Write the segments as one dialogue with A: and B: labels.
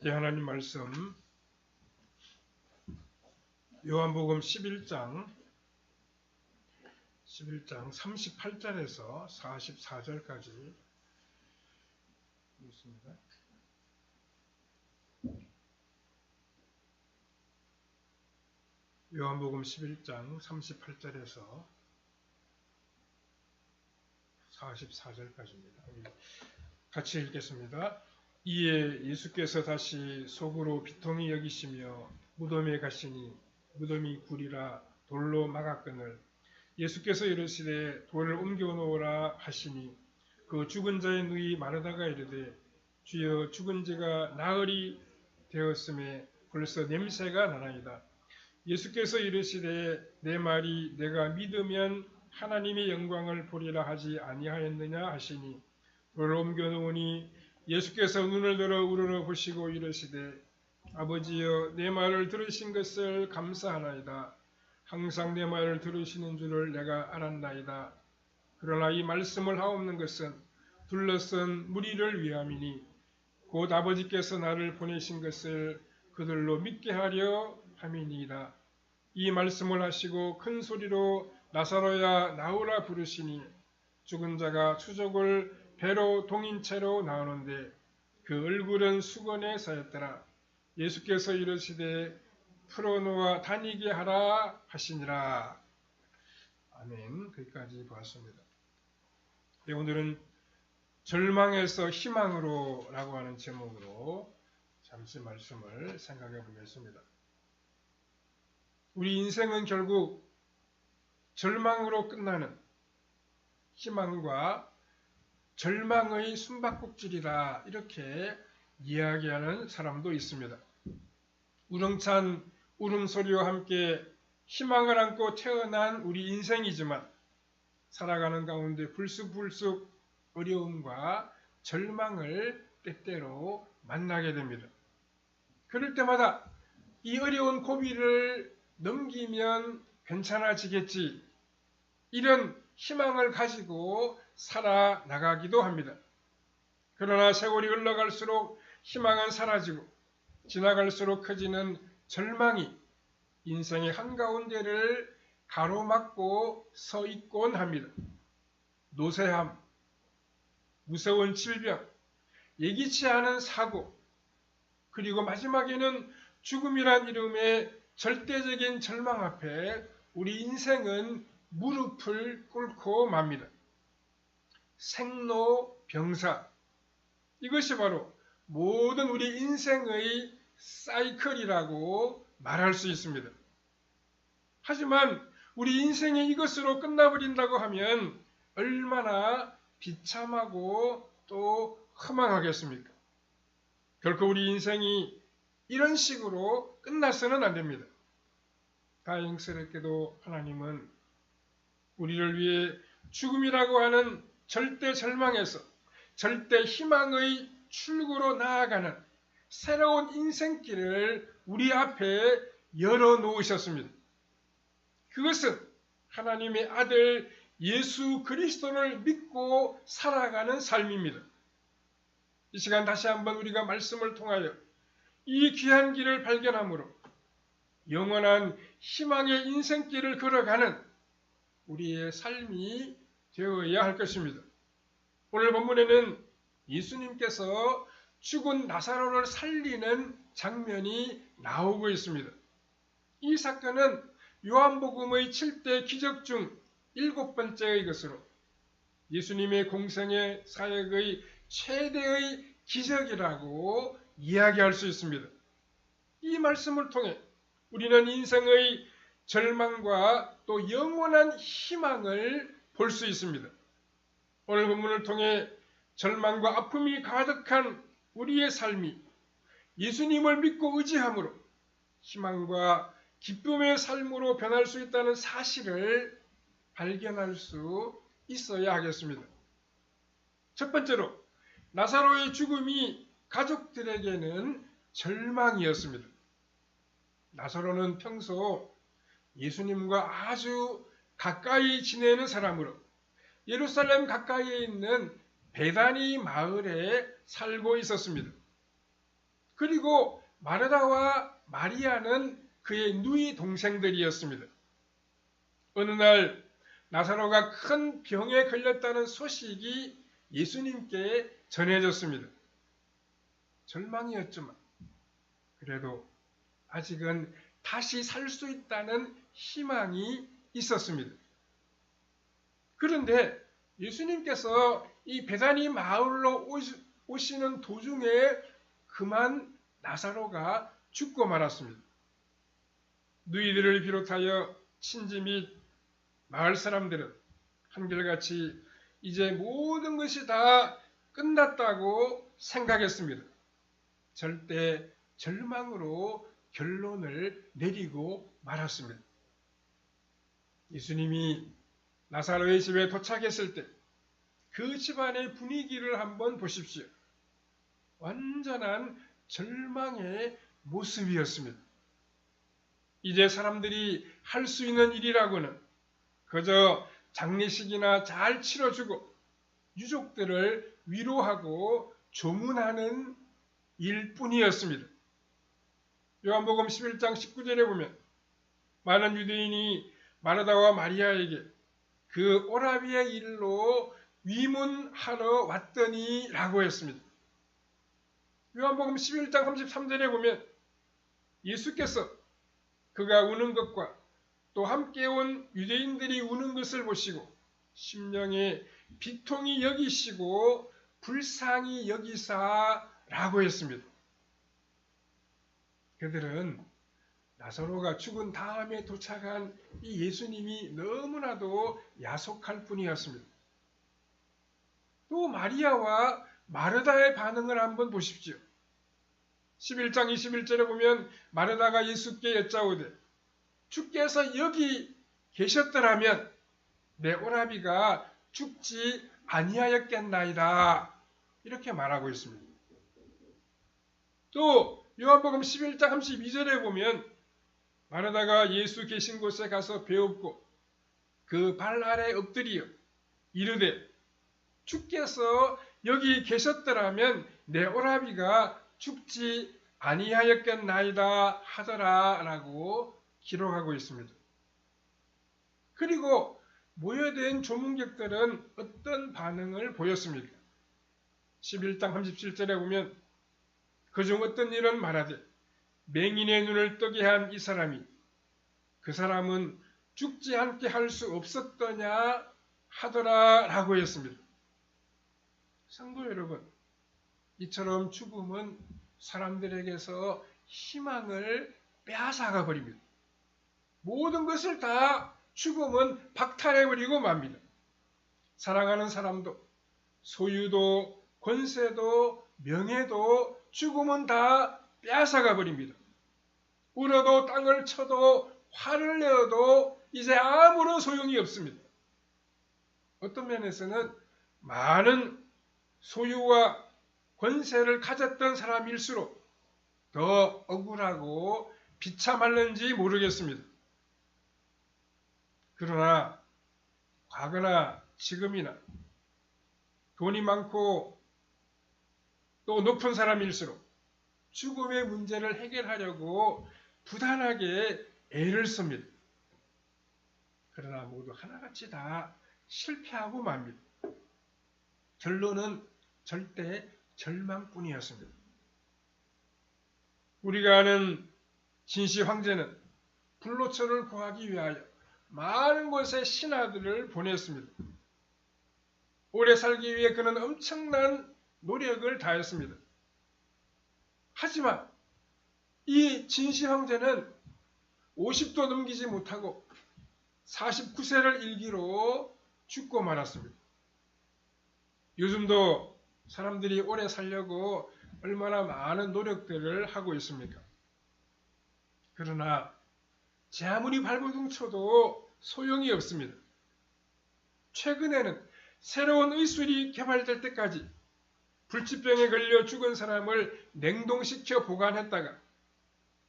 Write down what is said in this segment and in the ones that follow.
A: 이 하나님 말씀 요한복음 11장 38절에서 44절까지 읽습니다. 요한복음 11장 38절에서 44절까지입니다. 같이 읽겠습니다. 이에 예수께서 다시 속으로 비통히 여기시며 무덤에 가시니 무덤이 굴이라 돌로 막았거늘 예수께서 이르시되 돌을 옮겨 놓으라 하시니 그 죽은 자의 누이 마르다가 이르되 주여 죽은 자가 나흘이 되었음에 벌써 냄새가 나나이다. 예수께서 이르시되 내 말이 내가 믿으면 하나님의 영광을 보리라 하지 아니하였느냐 하시니 돌을 옮겨 놓으니 예수께서 눈을 들어 우러러 보시고 이르시되 아버지여 내 말을 들으신 것을 감사하나이다. 항상 내 말을 들으시는 줄을 내가 알았나이다. 그러나 이 말씀을 하옵는 것은 둘러쓴 무리를 위함이니 곧 아버지께서 나를 보내신 것을 그들로 믿게 하려 함이니이다. 이 말씀을 하시고 큰 소리로 나사로야 나오라 부르시니 죽은 자가 추적을 배로 동인 채로 나오는데 그 얼굴은 수건에 쌓였더라. 예수께서 이르시되 풀어놓아 다니게 하라 하시니라. 아멘. 거기까지 보았습니다. 오늘은 절망에서 희망으로 라고 하는 제목으로 잠시 말씀을 생각해 보겠습니다. 우리 인생은 결국 절망으로 끝나는 희망과 절망의 숨바꼭질이다 이렇게 이야기하는 사람도 있습니다. 우렁찬 울음소리와 함께 희망을 안고 태어난 우리 인생이지만 살아가는 가운데 불쑥불쑥 어려움과 절망을 때때로 만나게 됩니다. 그럴 때마다 이 어려운 고비를 넘기면 괜찮아지겠지 이런 희망을 가지고 살아나가기도 합니다. 그러나 세월이 흘러갈수록 희망은 사라지고 지나갈수록 커지는 절망이 인생의 한가운데를 가로막고 서 있곤 합니다. 노쇠함, 무서운 질병, 예기치 않은 사고, 그리고 마지막에는 죽음이란 이름의 절대적인 절망 앞에 우리 인생은 무릎을 꿇고 맙니다. 생로병사, 이것이 바로 모든 우리 인생의 사이클이라고 말할 수 있습니다. 하지만 우리 인생이 이것으로 끝나버린다고 하면 얼마나 비참하고 또 허망하겠습니까? 결코 우리 인생이 이런 식으로 끝나서는 안 됩니다. 다행스럽게도 하나님은 우리를 위해 죽음이라고 하는 절대 절망에서 절대 희망의 출구로 나아가는 새로운 인생길을 우리 앞에 열어놓으셨습니다. 그것은 하나님의 아들 예수 그리스도를 믿고 살아가는 삶입니다. 이 시간 다시 한번 우리가 말씀을 통하여 이 귀한 길을 발견함으로 영원한 희망의 인생길을 걸어가는 우리의 삶이 되어야 할 것입니다. 오늘 본문에는 예수님께서 죽은 나사로를 살리는 장면이 나오고 있습니다. 이 사건은 요한복음의 7대 기적 중 7번째의 것으로 예수님의 공생의 사역의 최대의 기적이라고 이야기할 수 있습니다. 이 말씀을 통해 우리는 인생의 절망과 또 영원한 희망을 볼 수 있습니다. 오늘 본문을 통해 절망과 아픔이 가득한 우리의 삶이 예수님을 믿고 의지함으로 희망과 기쁨의 삶으로 변할 수 있다는 사실을 발견할 수 있어야 하겠습니다. 첫 번째로 나사로의 죽음이 가족들에게는 절망이었습니다. 나사로는 평소 예수님과 아주 가까이 지내는 사람으로 예루살렘 가까이에 있는 베다니 마을에 살고 있었습니다. 그리고 마르다와 마리아는 그의 누이 동생들이었습니다. 어느 날 나사로가 큰 병에 걸렸다는 소식이 예수님께 전해졌습니다. 절망이었지만 그래도 아직은 다시 살 수 있다는 희망이 있었습니다. 그런데 예수님께서 이 베다니 마을로 오시는 도중에 그만 나사로가 죽고 말았습니다. 누이들을 비롯하여 친지 및 마을 사람들은 한결같이 이제 모든 것이 다 끝났다고 생각했습니다. 절대 절망으로 결론을 내리고 말았습니다. 예수님이 나사로의 집에 도착했을 때 그 집안의 분위기를 한번 보십시오. 완전한 절망의 모습이었습니다. 이제 사람들이 할 수 있는 일이라고는 그저 장례식이나 잘 치러주고 유족들을 위로하고 조문하는 일뿐이었습니다. 요한복음 11장 19절에 보면 많은 유대인이 마르다와 마리아에게 그 오라비의 일로 위문하러 왔더니 라고 했습니다. 요한복음 11장 33절에 보면 예수께서 그가 우는 것과 또 함께 온 유대인들이 우는 것을 보시고 심령에 비통히 여기시고 불쌍히 여기사 라고 했습니다. 그들은 나사로가 죽은 다음에 도착한 이 예수님이 너무나도 야속할 뿐이었습니다. 또 마리아와 마르다의 반응을 한번 보십시오. 11장 21절에 보면 마르다가 예수께 여짜오되 주께서 여기 계셨더라면 내 오라비가 죽지 아니하였겠나이다. 이렇게 말하고 있습니다. 또 요한복음 11장 32절에 보면 마르다가 예수 계신 곳에 가서 배웁고 그 발 아래 엎드리어 이르되 주께서 여기 계셨더라면 내 오라비가 죽지 아니하였겠나이다 하더라 라고 기록하고 있습니다. 그리고 모여든 조문객들은 어떤 반응을 보였습니까? 11장 37절에 보면 그중 어떤 일은 말하되 맹인의 눈을 뜨게 한 이 사람이 그 사람은 죽지 않게 할 수 없었더냐 하더라 라고 했습니다. 성도 여러분, 이처럼 죽음은 사람들에게서 희망을 빼앗아가 버립니다. 모든 것을 다 죽음은 박탈해버리고 맙니다. 사랑하는 사람도, 소유도, 권세도, 명예도 죽음은 다 빼앗아가 버립니다. 울어도 땅을 쳐도 화를 내어도 이제 아무런 소용이 없습니다. 어떤 면에서는 많은 소유와 권세를 가졌던 사람일수록 더 억울하고 비참할는지 모르겠습니다. 그러나 과거나 지금이나 돈이 많고 또 높은 사람일수록 죽음의 문제를 해결하려고 부단하게 애를 씁니다. 그러나 모두 하나같이 다 실패하고 맙니다. 결론은 절대 절망뿐이었습니다. 우리가 아는 진시 황제는 불로초를 구하기 위하여 많은 곳에 신하들을 보냈습니다. 오래 살기 위해 그는 엄청난 노력을 다했습니다. 하지만 이 진시 황제는 50도 넘기지 못하고 49세를 일기로 죽고 말았습니다. 요즘도 사람들이 오래 살려고 얼마나 많은 노력들을 하고 있습니까? 그러나 제 아무리 발버둥 쳐도 소용이 없습니다. 최근에는 새로운 의술이 개발될 때까지 불치병에 걸려 죽은 사람을 냉동시켜 보관했다가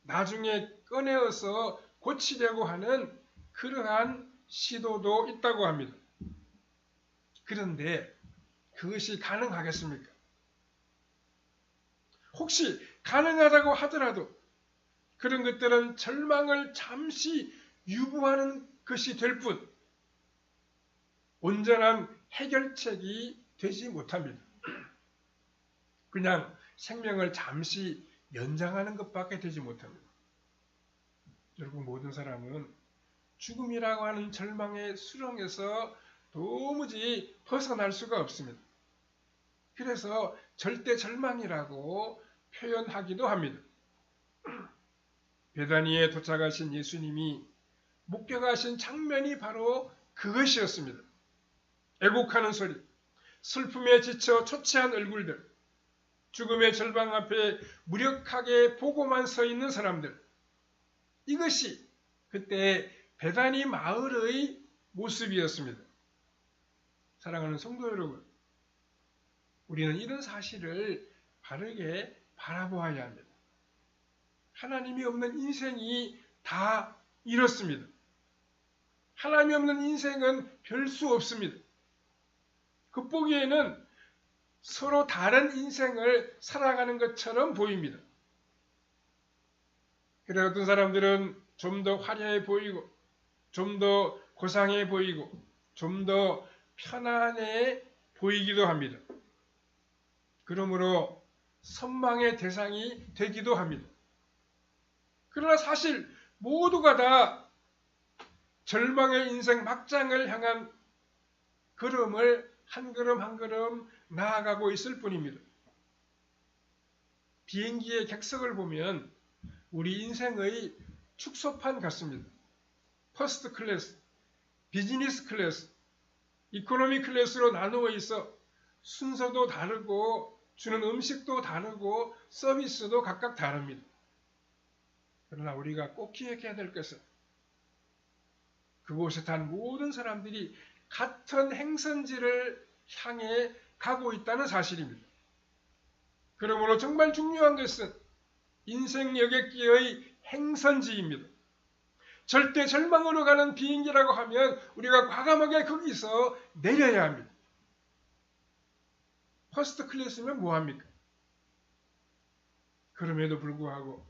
A: 나중에 꺼내어서 고치려고 하는 그러한 시도도 있다고 합니다. 그런데 그것이 가능하겠습니까? 혹시 가능하다고 하더라도 그런 것들은 절망을 잠시 유보하는 것이 될 뿐 온전한 해결책이 되지 못합니다. 그냥 생명을 잠시 연장하는 것밖에 되지 못합니다. 여러분, 모든 사람은 죽음이라고 하는 절망의 수렁에서 도무지 벗어날 수가 없습니다. 그래서 절대 절망이라고 표현하기도 합니다. 베다니에 도착하신 예수님이 목격하신 장면이 바로 그것이었습니다. 애곡하는 소리, 슬픔에 지쳐 초췌한 얼굴들, 죽음의 절망 앞에 무력하게 보고만 서 있는 사람들, 이것이 그때 베다니 마을의 모습이었습니다. 사랑하는 성도 여러분, 우리는 이런 사실을 바르게 바라보아야 합니다. 하나님이 없는 인생이 다 이렇습니다. 하나님이 없는 인생은 별 수 없습니다. 겉보기에는 서로 다른 인생을 살아가는 것처럼 보입니다. 그래 어떤 사람들은 좀 더 화려해 보이고 좀 더 고상해 보이고 좀 더 편안해 보이기도 합니다. 그러므로 선망의 대상이 되기도 합니다. 그러나 사실 모두가 다 절망의 인생 막장을 향한 걸음을 한 걸음 한 걸음 나아가고 있을 뿐입니다. 비행기의 객석을 보면 우리 인생의 축소판 같습니다. 퍼스트 클래스, 비즈니스 클래스, 이코노미 클래스로 나누어 있어 순서도 다르고 주는 음식도 다르고 서비스도 각각 다릅니다. 그러나 우리가 꼭 기억해야 될 것은 그곳에 탄 모든 사람들이 같은 행선지를 향해 가고 있다는 사실입니다. 그러므로 정말 중요한 것은 인생 여객기의 행선지입니다. 절대 절망으로 가는 비행기라고 하면 우리가 과감하게 거기서 내려야 합니다. 퍼스트 클래스면 뭐합니까? 그럼에도 불구하고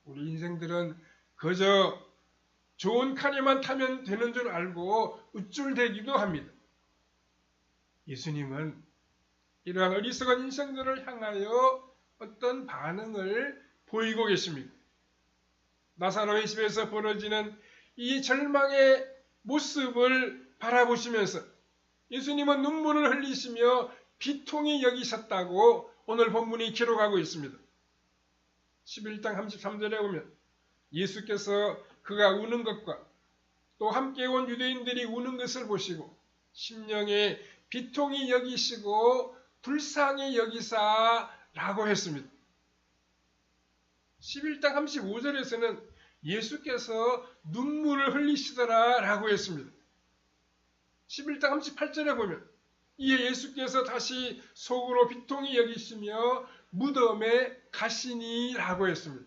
A: 우리 인생들은 그저 좋은 칸에만 타면 되는 줄 알고 우쭐대기도 합니다. 예수님은 이러한 어리석은 인생들을 향하여 어떤 반응을 보이고 계십니다. 나사로의 집에서 벌어지는 이 절망의 모습을 바라보시면서 예수님은 눈물을 흘리시며 비통히 여기셨다고 오늘 본문이 기록하고 있습니다. 11장 33절에 보면 예수께서 그가 우는 것과 또 함께 온 유대인들이 우는 것을 보시고 심령에 비통히 여기시고 불쌍히 여기사라고 했습니다. 11장 35절에서는 예수께서 눈물을 흘리시더라 라고 했습니다. 11장 38절에 보면 이에 예수께서 다시 속으로 비통히 여기시며 무덤에 가시니 라고 했습니다.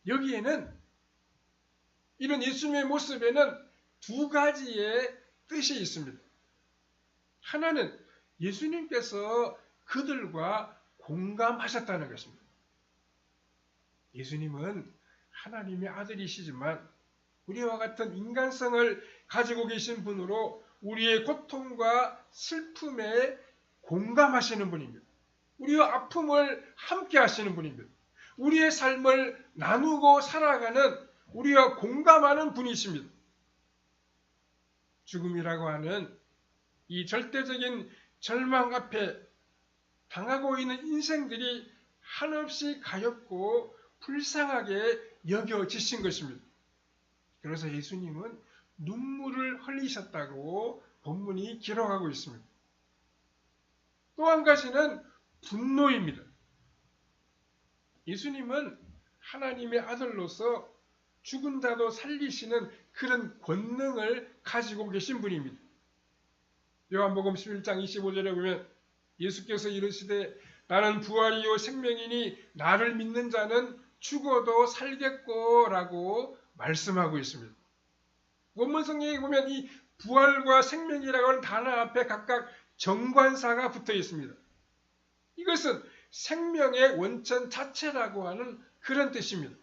A: 여기에는 이런 예수님의 모습에는 두 가지의 뜻이 있습니다. 하나는 예수님께서 그들과 공감하셨다는 것입니다. 예수님은 하나님의 아들이시지만 우리와 같은 인간성을 가지고 계신 분으로 우리의 고통과 슬픔에 공감하시는 분입니다. 우리와 아픔을 함께 하시는 분입니다. 우리의 삶을 나누고 살아가는 우리와 공감하는 분이십니다. 죽음이라고 하는 이 절대적인 절망 앞에 당하고 있는 인생들이 한없이 가엾고 불쌍하게 여겨지신 것입니다. 그래서 예수님은 눈물을 흘리셨다고 본문이 기록하고 있습니다. 또 한 가지는 분노입니다. 예수님은 하나님의 아들로서 죽은 자도 살리시는 그런 권능을 가지고 계신 분입니다. 요한복음 11장 25절에 보면 예수께서 이르시되 나는 부활이요 생명이니 나를 믿는 자는 죽어도 살겠고 라고 말씀하고 있습니다. 원문 성경에 보면 이 부활과 생명이라고 하는 단어 앞에 각각 정관사가 붙어 있습니다. 이것은 생명의 원천 자체라고 하는 그런 뜻입니다.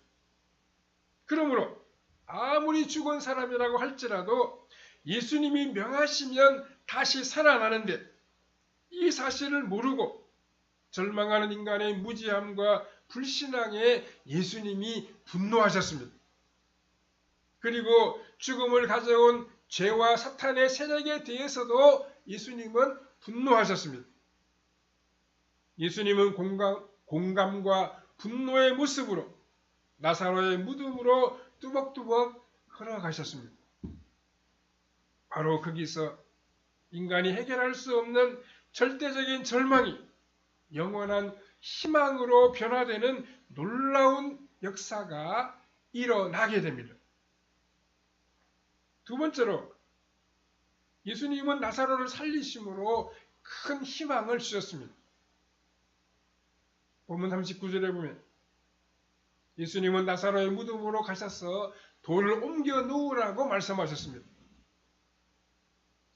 A: 그러므로 아무리 죽은 사람이라고 할지라도 예수님이 명하시면 다시 살아나는데 이 사실을 모르고 절망하는 인간의 무지함과 불신앙에 예수님이 분노하셨습니다. 그리고 죽음을 가져온 죄와 사탄의 세력에 대해서도 예수님은 분노하셨습니다. 예수님은 공감과 분노의 모습으로 나사로의 무덤으로 뚜벅뚜벅 걸어가셨습니다. 바로 거기서 인간이 해결할 수 없는 절대적인 절망이 영원한 희망으로 변화되는 놀라운 역사가 일어나게 됩니다. 두 번째로 예수님은 나사로를 살리심으로 큰 희망을 주셨습니다. 본문 39절에 보면 예수님은 나사로의 무덤으로 가셔서 돌을 옮겨 놓으라고 말씀하셨습니다.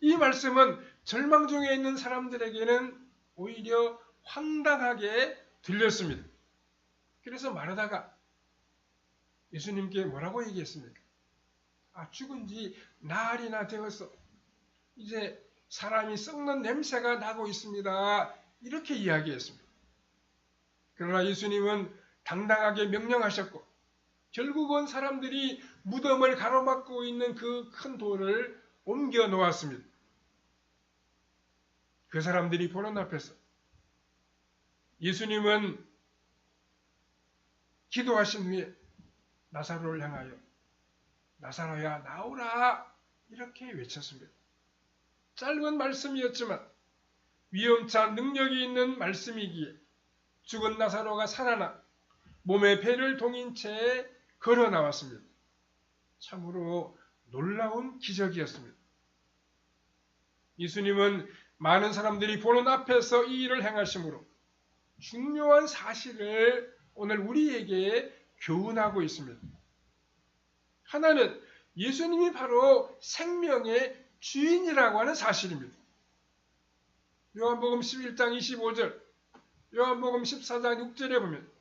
A: 이 말씀은 절망 중에 있는 사람들에게는 오히려 황당하게 들렸습니다. 그래서 말하다가 예수님께 뭐라고 얘기했습니까? 죽은 지 나흘이나 되어서 이제 사람이 썩는 냄새가 나고 있습니다. 이렇게 이야기했습니다. 그러나 예수님은 당당하게 명령하셨고 결국은 사람들이 무덤을 가로막고 있는 그 큰 돌을 옮겨 놓았습니다. 그 사람들이 보는 앞에서 예수님은 기도하신 후에 나사로를 향하여 나사로야 나오라 이렇게 외쳤습니다. 짧은 말씀이었지만 위험찬 능력이 있는 말씀이기에 죽은 나사로가 살아나 몸에 배를 동인 채 걸어 나왔습니다. 참으로 놀라운 기적이었습니다. 예수님은 많은 사람들이 보는 앞에서 이 일을 행하심으로 중요한 사실을 오늘 우리에게 교훈하고 있습니다. 하나는 예수님이 바로 생명의 주인이라고 하는 사실입니다. 요한복음 11장 25절, 요한복음 14장 6절에 보면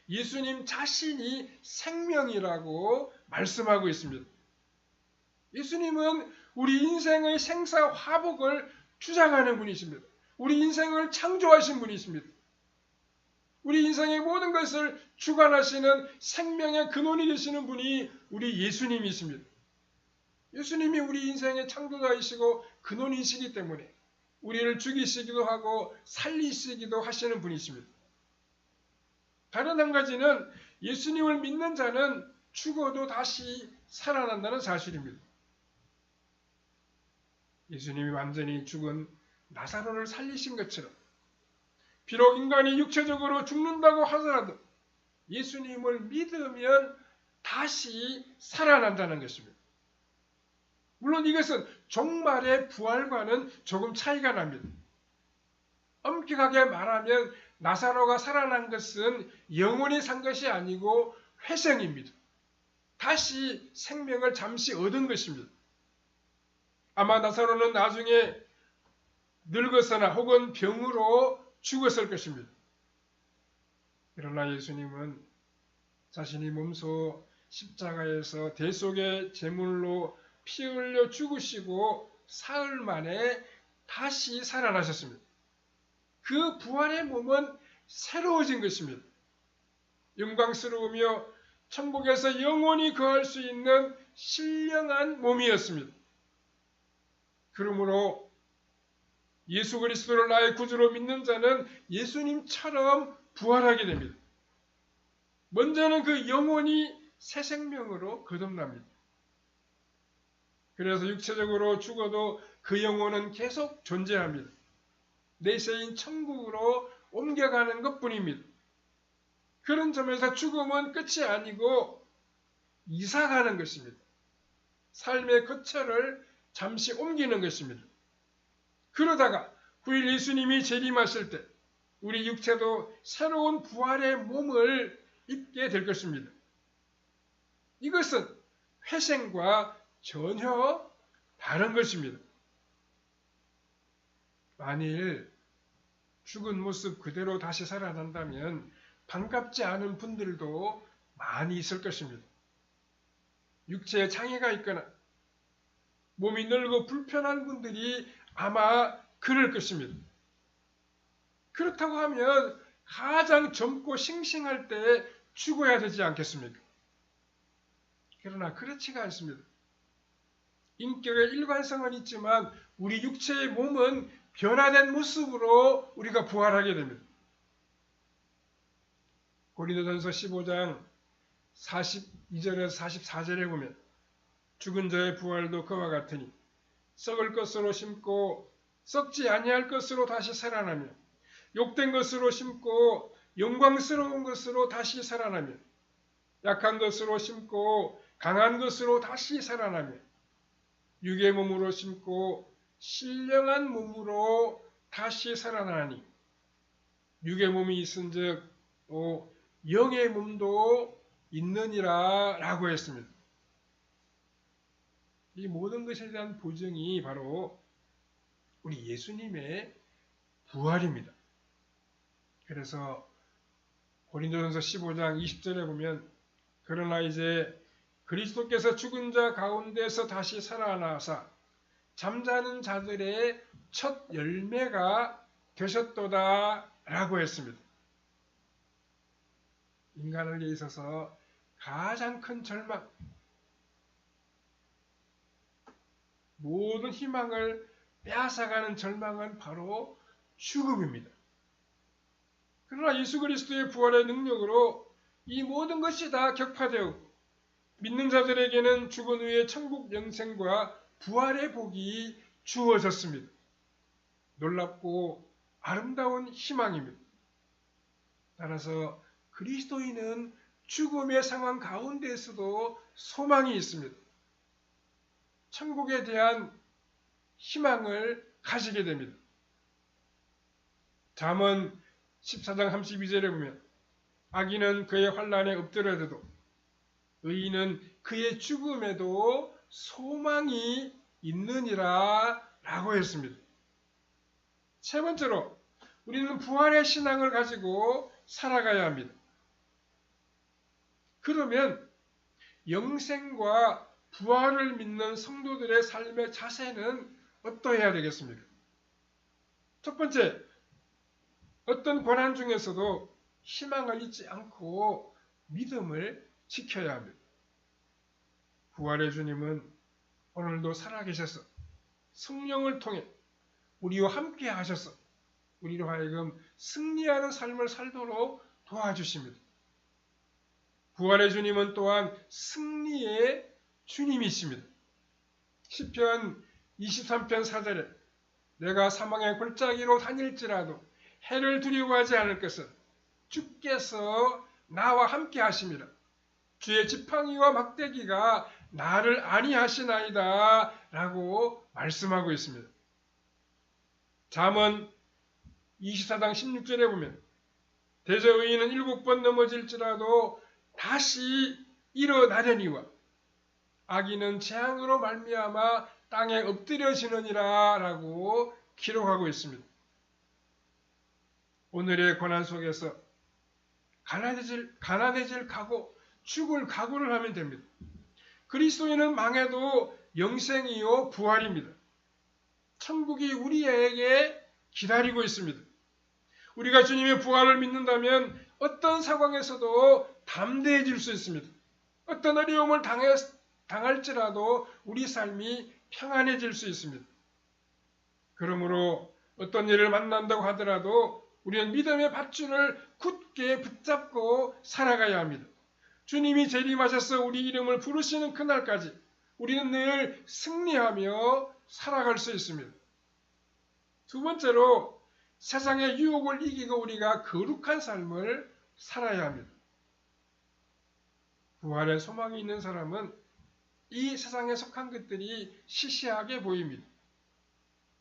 A: 예수님 자신이 생명이라고 말씀하고 있습니다. 예수님은 우리 인생의 생사화복을 주장하는 분이십니다. 우리 인생을 창조하신 분이십니다. 우리 인생의 모든 것을 주관하시는 생명의 근원이 되시는 분이 우리 예수님이십니다. 예수님이 우리 인생의 창조자이시고 근원이시기 때문에 우리를 죽이시기도 하고 살리시기도 하시는 분이십니다. 다른 한 가지는 예수님을 믿는 자는 죽어도 다시 살아난다는 사실입니다. 예수님이 완전히 죽은 나사로를 살리신 것처럼 비록 인간이 육체적으로 죽는다고 하더라도 예수님을 믿으면 다시 살아난다는 것입니다. 물론 이것은 종말의 부활과는 조금 차이가 납니다. 엄격하게 말하면 나사로가 살아난 것은 영원히 산 것이 아니고 회생입니다. 다시 생명을 잠시 얻은 것입니다. 아마 나사로는 나중에 늙어서나 혹은 병으로 죽었을 것입니다. 그러나 예수님은 자신이 몸소 십자가에서 대속의 제물로 피 흘려 죽으시고 사흘 만에 다시 살아나셨습니다. 그 부활의 몸은 새로워진 것입니다. 영광스러우며 천국에서 영원히 거할 수 있는 신령한 몸이었습니다. 그러므로 예수 그리스도를 나의 구주로 믿는 자는 예수님처럼 부활하게 됩니다. 먼저는 그 영혼이 새 생명으로 거듭납니다. 그래서 육체적으로 죽어도 그 영혼은 계속 존재합니다. 내세인 천국으로 옮겨가는 것뿐입니다. 그런 점에서 죽음은 끝이 아니고 이사가는 것입니다. 삶의 거처를 잠시 옮기는 것입니다. 그러다가 후일 예수님이 재림하실 때 우리 육체도 새로운 부활의 몸을 입게 될 것입니다. 이것은 회생과 전혀 다른 것입니다. 만일 죽은 모습 그대로 다시 살아난다면 반갑지 않은 분들도 많이 있을 것입니다. 육체에 장애가 있거나 몸이 늙고 불편한 분들이 아마 그럴 것입니다. 그렇다고 하면 가장 젊고 싱싱할 때 죽어야 되지 않겠습니까? 그러나 그렇지가 않습니다. 인격의 일관성은 있지만 우리 육체의 몸은 변화된 모습으로 우리가 부활하게 됩니다. 고린도전서 15장 42절에서 44절에 보면 죽은 자의 부활도 그와 같으니 썩을 것으로 심고 썩지 아니할 것으로 다시 살아나며 욕된 것으로 심고 영광스러운 것으로 다시 살아나며 약한 것으로 심고 강한 것으로 다시 살아나며 육의 몸으로 심고 신령한 몸으로 다시 살아나니 육의 몸이 있은즉 또 영의 몸도 있느니라 라고 했습니다. 이 모든 것에 대한 보증이 바로 우리 예수님의 부활입니다. 그래서 고린도전서 15장 20절에 보면 그러나 이제 그리스도께서 죽은 자 가운데서 다시 살아나사 잠자는 자들의 첫 열매가 되셨도다 라고 했습니다. 인간에게 있어서 가장 큰 절망, 모든 희망을 빼앗아가는 절망은 바로 죽음입니다. 그러나 예수 그리스도의 부활의 능력으로 이 모든 것이 다 격파되었고 믿는 자들에게는 죽은 후에 천국 영생과 부활의 복이 주어졌습니다. 놀랍고 아름다운 희망입니다. 따라서 그리스도인은 죽음의 상황 가운데에서도 소망이 있습니다. 천국에 대한 희망을 가지게 됩니다. 잠언 14장 32절에 보면 악인은 그의 환난에 엎드려져도 의인은 그의 죽음에도 소망이 있느니라 라고 했습니다. 세 번째로 우리는 부활의 신앙을 가지고 살아가야 합니다. 그러면 영생과 부활을 믿는 성도들의 삶의 자세는 어떠해야 되겠습니까? 첫 번째, 어떤 고난 중에서도 희망을 잊지 않고 믿음을 지켜야 합니다. 부활의 주님은 오늘도 살아계셔서 성령을 통해 우리와 함께 하셔서 우리로 하여금 승리하는 삶을 살도록 도와주십니다. 부활의 주님은 또한 승리의 주님이십니다. 시편 23편 4절에 내가 사망의 골짜기로 다닐지라도 해를 두려워하지 않을 것은 주께서 나와 함께 하심이라. 주의 지팡이와 막대기가 나를 안위하시나이다 라고 말씀하고 있습니다. 잠언 24장 16절에 보면 대저 의인은 7번 넘어질지라도 다시 일어나려니와 악인은 재앙으로 말미암아 땅에 엎드려지느니라 라고 기록하고 있습니다. 오늘의 고난 속에서 가난해질 각오, 죽을 각오를 하면 됩니다. 그리스도인은 망해도 영생이요 부활입니다. 천국이 우리에게 기다리고 있습니다. 우리가 주님의 부활을 믿는다면 어떤 상황에서도 담대해질 수 있습니다. 어떤 어려움을 당할지라도 우리 삶이 평안해질 수 있습니다. 그러므로 어떤 일을 만난다고 하더라도 우리는 믿음의 밧줄을 굳게 붙잡고 살아가야 합니다. 주님이 재림하셔서 우리 이름을 부르시는 그날까지 우리는 늘 승리하며 살아갈 수 있습니다. 두 번째로 세상의 유혹을 이기고 우리가 거룩한 삶을 살아야 합니다. 부활의 소망이 있는 사람은 이 세상에 속한 것들이 시시하게 보입니다.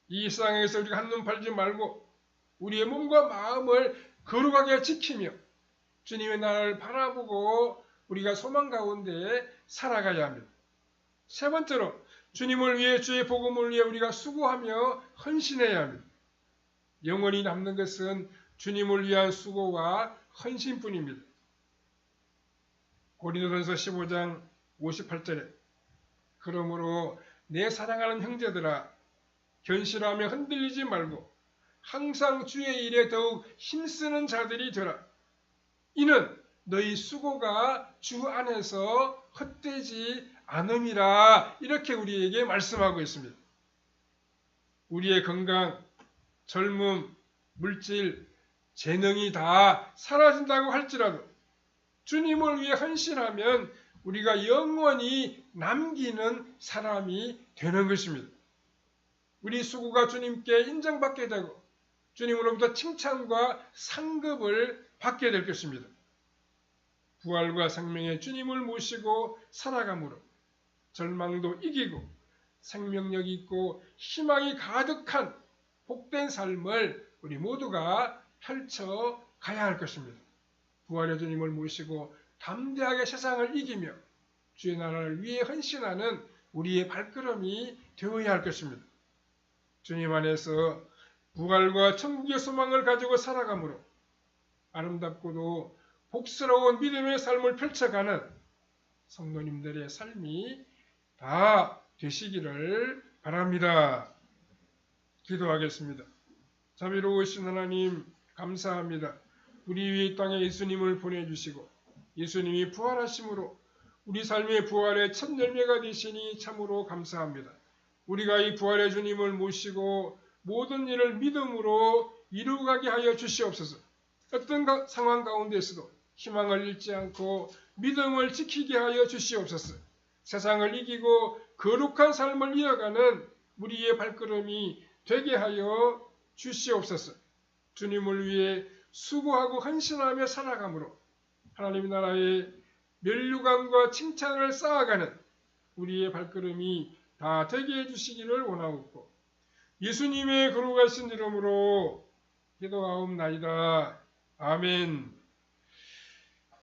A: 이 세상에서 우리가 한눈 팔지 말고 우리의 몸과 마음을 거룩하게 지키며 주님의 나라를 바라보고 우리가 소망 가운데 살아가야 합니다. 세 번째로 주님을 위해 주의 복음을 위해 우리가 수고하며 헌신해야 합니다. 영원히 남는 것은 주님을 위한 수고와 헌신뿐입니다. 고린도전서 15장 58절에 그러므로 내 사랑하는 형제들아 견실하며 흔들리지 말고 항상 주의 일에 더욱 힘쓰는 자들이 되라. 이는 너희 수고가 주 안에서 헛되지 않음이라. 이렇게 우리에게 말씀하고 있습니다. 우리의 건강, 젊음, 물질, 재능이 다 사라진다고 할지라도 주님을 위해 헌신하면 우리가 영원히 남기는 사람이 되는 것입니다. 우리 수고가 주님께 인정받게 되고 주님으로부터 칭찬과 상급을 받게 될 것입니다. 부활과 생명의 주님을 모시고 살아감으로 절망도 이기고 생명력이 있고 희망이 가득한 복된 삶을 우리 모두가 펼쳐 가야 할 것입니다. 부활의 주님을 모시고 담대하게 세상을 이기며 주의 나라를 위해 헌신하는 우리의 발걸음이 되어야 할 것입니다. 주님 안에서 부활과 천국의 소망을 가지고 살아감으로 아름답고도 복스러운 믿음의 삶을 펼쳐가는 성도님들의 삶이 다 되시기를 바랍니다. 기도하겠습니다. 자비로우신 하나님 감사합니다. 우리 위의 땅에 예수님을 보내주시고 예수님이 부활하심으로 우리 삶의 부활의 첫 열매가 되시니 참으로 감사합니다. 우리가 이 부활의 주님을 모시고 모든 일을 믿음으로 이루어가게 하여 주시옵소서. 어떤 상황 가운데서도 희망을 잃지 않고 믿음을 지키게 하여 주시옵소서. 세상을 이기고 거룩한 삶을 이어가는 우리의 발걸음이 되게 하여 주시옵소서. 주님을 위해 수고하고 헌신하며 살아감으로 하나님 나라의 면류관과 칭찬을 쌓아가는 우리의 발걸음이 다 되게 해주시기를 원하옵고 예수님의 거룩하신 이름으로 기도하옵나이다. 아멘.